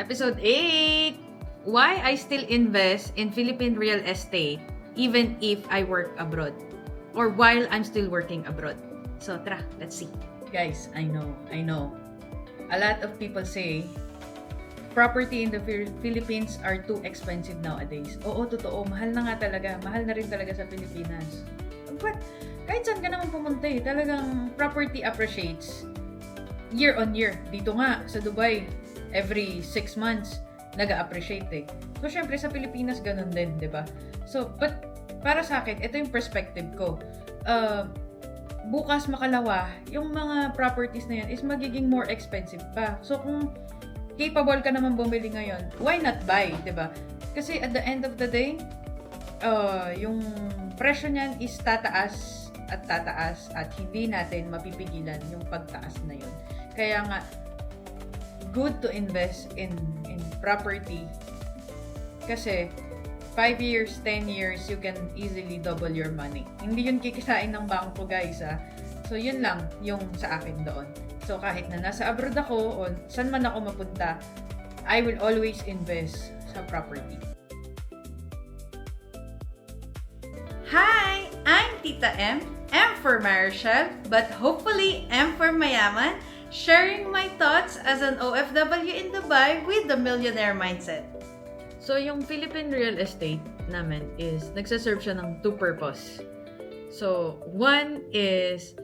Episode 8! Why I still invest in Philippine real estate even if I work abroad or while I'm still working abroad. So, tara, let's see. Guys, I know. A lot of people say property in the Philippines are too expensive nowadays. Oo, totoo. Mahal na nga talaga. Mahal na rin talaga sa Pilipinas. But, kahit saan ka naman pumunta talagang property appreciates year on year. Dito nga, sa Dubai, every 6 months, nag-appreciate So, syempre, sa Pilipinas, ganun din, di ba? So, but, para sa akin, ito yung perspective ko. Bukas makalawa, yung mga properties na yan is magiging more expensive pa. So, kung capable ka naman bumili ngayon, why not buy, di ba? Kasi at the end of the day, yung presyo niyan is tataas at hindi natin mapipigilan yung pagtaas na yun. Kaya nga, good to invest in property kasi 5 years, 10 years, you can easily double your money. Hindi yun kikisain ng bangko, guys, So, yun lang yung sa akin doon. So, kahit na nasa abroad ako o saan man ako mapunta, I will always invest sa property. Hi! I'm Tita M for Marichelle, but hopefully M for Mayaman, sharing my thoughts as an OFW in Dubai with the millionaire mindset. So, yung Philippine real estate namin is nagsaserve siya ng two purpose. So, one is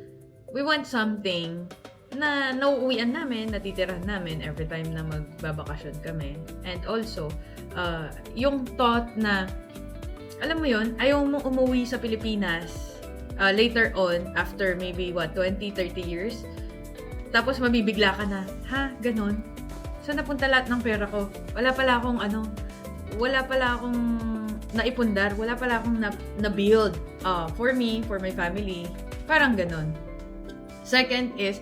we want something na nauuwian namin, natitirahan namin every time na magbabakasyon kami. And also, yung thought na alam mo yun, ayaw mo umuwi sa Pilipinas later on, after maybe 20-30 years. Tapos mabibigla ka na, ganon? Saan napunta lahat ng pera ko? Wala pala akong naipundar, wala pala akong na-build for me, for my family. Parang ganon. Second is,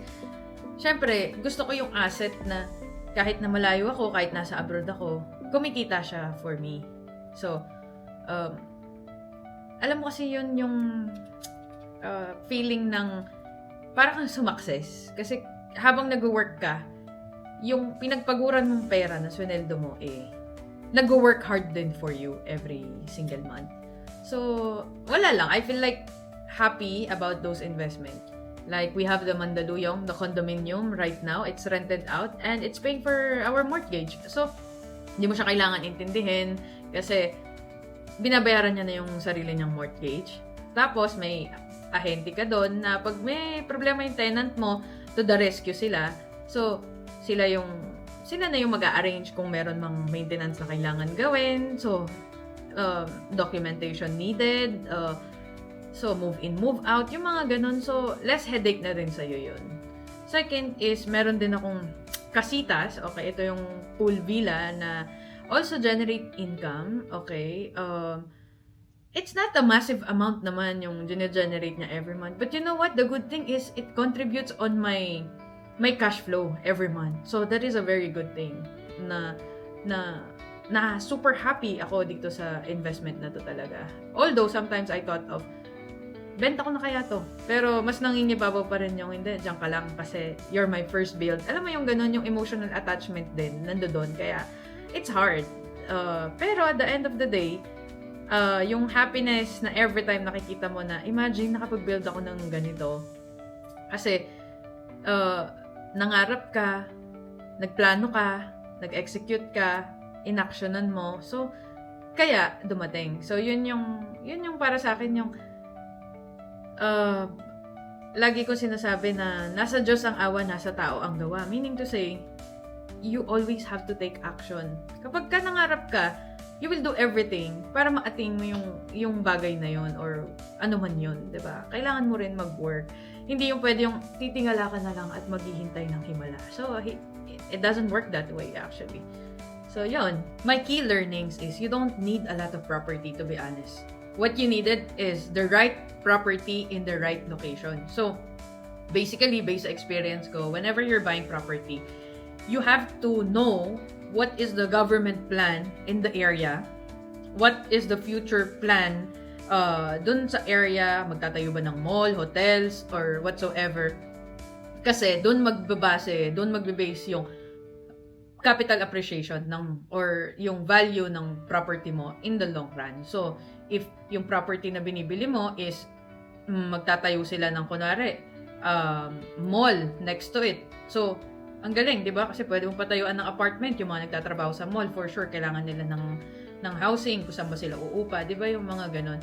syempre, gusto ko yung asset na kahit na malayo ako, kahit nasa abroad ako, kumikita siya for me. So, alam mo kasi yun yung feeling ng parang kang sumakses. Kasi habang nag-work ka, yung pinagpaguran mong pera na sweldo mo, nag-work hard din for you every single month. So, wala lang. I feel like happy about those investments. Like, we have the Mandaluyong, the condominium right now. It's rented out and it's paying for our mortgage. So, hindi mo siya kailangan intindihin kasi binabayaran niya na yung sarili niyang mortgage. Tapos, may ahente ka doon na pag may problema yung tenant mo, to the rescue sila. So, sila na yung mag-a-arrange kung meron mang maintenance na kailangan gawin. So, documentation needed. So, move in, move out. Yung mga ganun. So, less headache na rin sa'yo yun. Second is, meron din akong kasitas. Okay, ito yung pool villa na also generate income, okay? It's not a massive amount naman yung generate niya every month. But you know what? The good thing is it contributes on my cash flow every month. So that is a very good thing na super happy ako dito sa investment na to talaga. Although sometimes I thought of benta ko na kaya to. Pero mas nangingibabaw pa rin yung hindi, diyan ka lang kasi you're my first build. Alam mo yung ganun, yung emotional attachment din nandoon. Kaya it's hard. Pero at the end of the day, yung happiness na every time nakikita mo na, imagine, nakapag-build ako ng ganito. Kasi, nangarap ka, nagplano ka, nag-execute ka, inactionan mo. So, kaya dumating. So, yun yung para sa akin yung lagi ko sinasabi na nasa Diyos ang awa, nasa tao ang gawa. Meaning to say, you always have to take action. Kapag ka nangarap ka, you will do everything para ma-attain mo yung bagay na yun or ano man yun, di ba? Kailangan mo rin mag-work. Hindi yung pwede yung titingala ka na lang at maghihintay ng himala. So, it doesn't work that way actually. So, yun. My key learnings is you don't need a lot of property, to be honest. What you needed is the right property in the right location. So, basically, based sa experience ko, whenever you're buying property, you have to know what is the government plan in the area, what is the future plan dun sa area, magtatayo ba ng mall, hotels, or whatsoever. Kasi dun magbabase, dun magbe-base yung capital appreciation or yung value ng property mo in the long run. So, if yung property na binibili mo is magtatayo sila ng kunwari, mall next to it. So, ang galing, di ba? Kasi pwede mong patayuan ng apartment, yung mga nagtatrabaho sa mall, for sure, kailangan nila ng housing, kung saan ba sila uupa, di ba? Yung mga ganon.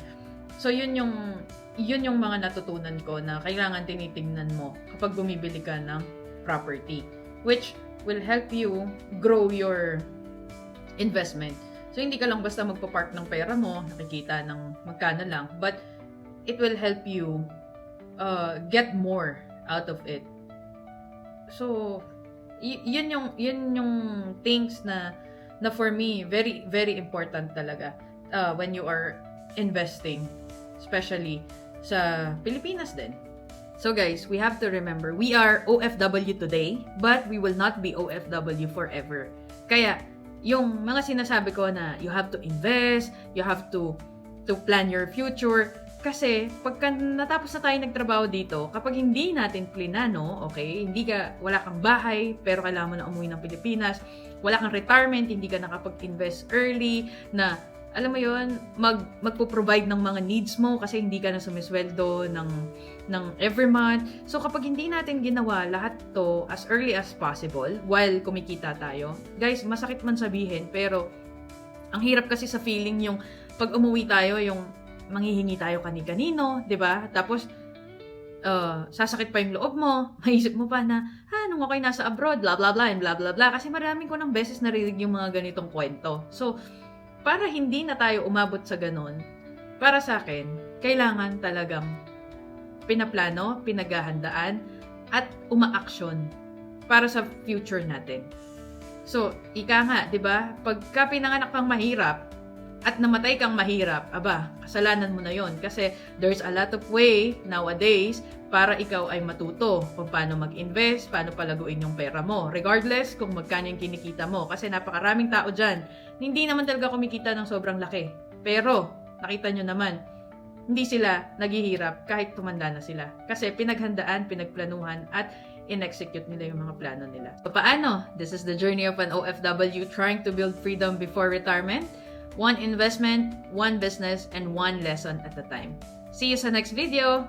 So, yun yung mga natutunan ko na kailangan tinitingnan mo kapag bumibili ka ng property, which will help you grow your investment. So, hindi ka lang basta magpapark ng pera mo, nakikita ng magkano lang, but it will help you get more out of it. So, yun yung things na for me, very, very important talaga when you are investing, especially sa Pilipinas din. So guys, we have to remember, we are OFW today, but we will not be OFW forever. Kaya, yung mga sinasabi ko na you have to invest, you have to plan your future, kasi pagka natapos na tayo nagtrabaho dito, kapag hindi natin plinano, okay, wala kang bahay, pero kailangan mo na umuwi ng Pilipinas, wala kang retirement, hindi ka nakapag-invest early, na alam mo yon, magpo-provide ng mga needs mo kasi hindi ka na sumisweldo ng every month. So kapag hindi natin ginawa lahat to as early as possible while kumikita tayo, guys, masakit man sabihin, pero ang hirap kasi sa feeling yung pag umuwi tayo, yung manghihingi tayo kani-kanino, 'di ba? Tapos sasakit pa yung loob mo, maisip mo pa na, nung ako'y nasa abroad, blah blah blah, and blah blah blah, kasi maraming ko ng beses narinig yung mga ganitong kwento. So, para hindi na tayo umabot sa ganon, para sa akin, kailangan talagang pinaplano, pinaghahandaan, at umaaksyon para sa future natin. So, ika nga, 'di ba? Pagka pinanganak kang mahirap at namatay kang mahirap, kasalanan mo na 'yon kasi there's a lot of way nowadays para ikaw ay matuto kung paano mag-invest, paano palaguin yung pera mo, regardless kung magkano yung kinikita mo. Kasi napakaraming tao dyan, hindi naman talaga kumikita ng sobrang laki. Pero, nakita nyo naman, hindi sila naghihirap kahit tumanda na sila. Kasi pinaghandaan, pinagplanuhan, at in-execute nila yung mga plano nila. So, paano? This is the journey of an OFW trying to build freedom before retirement. One investment, one business, and one lesson at a time. See you sa next video!